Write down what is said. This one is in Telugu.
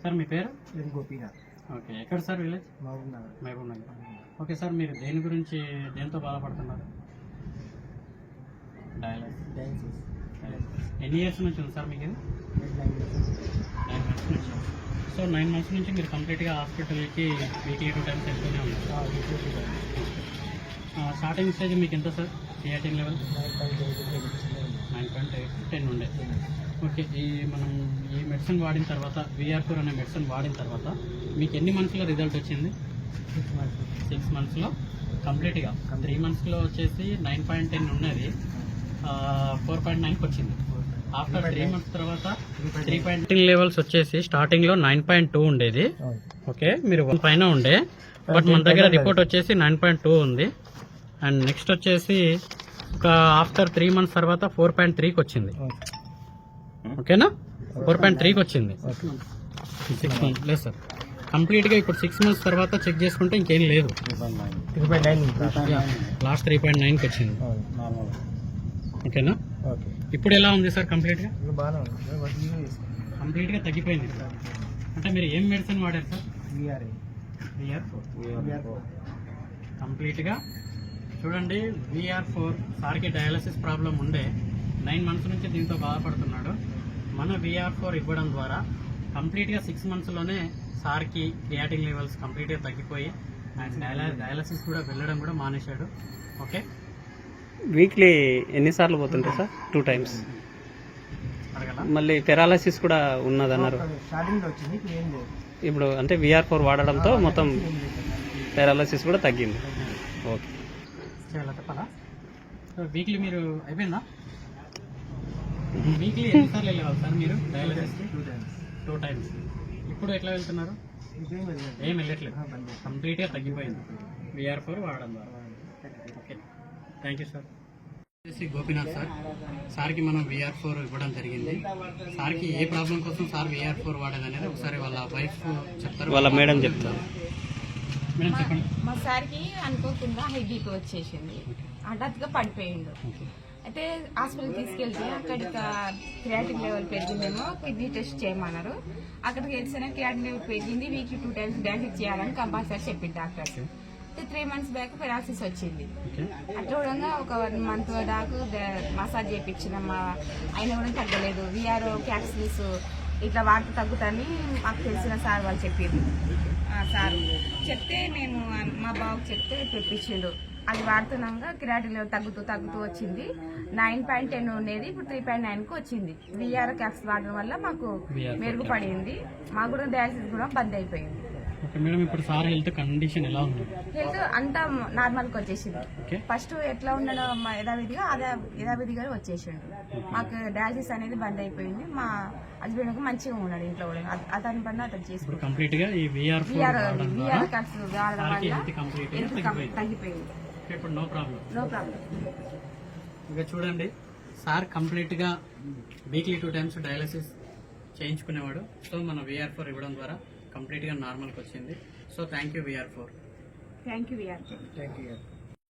సార్ మీ పేరు? గోపీనాథ్. ఓకే, ఎక్కడ sir village? Mahbubnagar. Okay sir, మీరు దేని గురించి దేంతో బాధపడుతున్నారు? డయాలసిస్. ఎన్ని ఇయర్స్ నుంచి ఉంది సార్ మీకు ఇది? 9 months నుంచి. సో 9 months నుంచి మీరు కంప్లీట్గా హాస్పిటల్కి వీక్లీ 2 times వెళ్తూనే ఉన్నారు. స్టార్టింగ్ స్టేజ్ మీకు ఎంత సార్ క్రియాటిన్ లెవెల్? 9.8 10 ఉండే. ఓకే, మనం ఈ మెడిసిన్ వాడిన తర్వాత VR4 అనే మెడిసిన్ వాడిన తర్వాత మీకు ఎన్ని మంత్స్లో రిజల్ట్ వచ్చింది? 6 monthsలో కంప్లీట్గా. 3 monthsలో వచ్చేసి 9.10 ఉన్నది 4.9కి వచ్చింది. ఆఫ్టర్ 3 months తర్వాత 3.10 లెవెల్స్ వచ్చేసి స్టార్టింగ్లో 9.2 ఉండేది. ఓకే, మీరు 1 పైన ఉండే, బట్ మన దగ్గర రిపోర్ట్ వచ్చేసి 9.2 ఉంది. అండ్ నెక్స్ట్ వచ్చేసి ఒక ఆఫ్టర్ 3 months తర్వాత 4.3కి వచ్చింది. ఓకేనా, 4.3కి వచ్చింది. 6 months లేదు సార్, కంప్లీట్గా ఇప్పుడు 6 months తర్వాత చెక్ చేసుకుంటే ఇంకేం లేదు. లాస్ట్ 3.9కి వచ్చింది. ఓకేనా, ఇప్పుడు ఎలా ఉంది సార్? కంప్లీట్గా తగ్గిపోయింది. అంటే మీరు ఏం మెడిసిన్ వాడారు సార్? VR4. కంప్లీట్గా చూడండి, VR4 సార్కి డయాలసిస్ ప్రాబ్లం ఉండే 9 months నుంచి దీంతో బాధపడుతున్నాడు. మన VR4 ఇవ్వడం ద్వారా కంప్లీట్గా 6 monthsలోనే సార్కి క్రియాటిన్ లెవెల్స్ కంప్లీట్గా తగ్గిపోయి అండ్ డయాలసిస్ కూడా వెళ్ళడం కూడా మానేశాడు. ఓకే, వీక్లీ ఎన్నిసార్లు పోతుంటారు సార్? 2 times. మళ్ళీ పెరాలసిస్ కూడా ఉన్నదన్నారు. ఇప్పుడు అంటే VR4 వాడడంతో మొత్తం పెరాలసిస్ కూడా తగ్గింది. ఓకే, చాలా తప్పలా. వీక్లీ మీరు అయిపోయిందా? వీక్లీ ఎన్నిసార్లు వెళ్ళేవాళ్ళు సార్ మీరు డయాలసిస్కి? 2 times. ఇప్పుడు ఎట్లా వెళ్తున్నారు? ఏం వెళ్ళట్లేదు, కంప్లీట్గా తగ్గిపోయింది VR4 వాడడం ద్వారా. Okay, thank you sir. Gopinath sir, సార్కి మనం VR4 ఇవ్వడం జరిగింది. సార్కి ఏ ప్రాబ్లం కోసం సార్ VR4 వాడేదనేది ఒకసారి వాళ్ళ వైఫ్ చెప్తారు, వాళ్ళ మేడం చెప్తారు. మేడం చెప్పండి. మా సార్కి అనుకోకుండా హై బీపీ వచ్చేసింది, హఠాత్తుగా పడిపోయిండు. అయితే హాస్పిటల్ తీసుకెళ్తే అక్కడికి క్రియాటిన్ లెవెల్ పెరిగిందేమో, కిడ్నీ టెస్ట్ చేయమన్నారు. అక్కడికి వెళ్తేనే క్రియాటిన్ లెవెల్ పెరిగింది, వీక్లీ 2 times డయాలసిస్ చేయాలని కంపల్సరీ చెప్పింది డాక్టర్స్. 3 months బ్యాక్ పెరాలసిస్ వచ్చింది. అట్లా కూడా ఒక 1 month దాకా మసాజ్ చేయించినాం, అయినా కూడా తగ్గలేదు. VR క్యాప్సిల్స్ ఇట్లా వాడితే తగ్గుతాయని మాకు తెలిసిన సార్ వాళ్ళు చెప్పారు. సార్ చెప్తే మేము మా బాబుకి చెప్తే తెప్పించిండు. అది వాడుతున్నాక క్రియాటిన్ లెవెల్ తగ్గుతూ వచ్చింది. 9.10 ఉండేది, ఇప్పుడు 3.9కి వచ్చింది. VR క్యాప్స్ వాడడం వల్ల మాకు మెరుగుపడింది. మాకు కూడా డయాలసిస్ కూడా బంద్ అయిపోయింది. ఓకే మేడం, ఇప్పుడు సార్ హెల్త్ కండిషన్ ఎలా ఉంది? హెల్త్ అంతా నార్మల్కి వచ్చేసింది. ఫస్ట్ ఎట్లా ఉండడం యథావిధిగా వచ్చేసిండు. మాకు డయాలసిస్ అనేది బంద్ అయిపోయింది. మా హస్బెండ్ మంచిగా ఉన్నాడు ఇంట్లో కూడా, అతని పని అతను చేసుకుంటాడు. కంప్లీట్ గా ఈ VR క్యాప్స్ వాడడం వల్ల తగ్గిపోయింది. ఇప్పుడు నో ప్రాబ్లం. ఇక చూడండి, సార్ కంప్లీట్ గా వీక్లీ 2 times డయాలసిస్ చేయించుకునేవాడు. సో మన VR4 ఇవ్వడం ద్వారా కంప్లీట్గా నార్మల్కి వచ్చింది. So thank you VR4. Thank you VR4.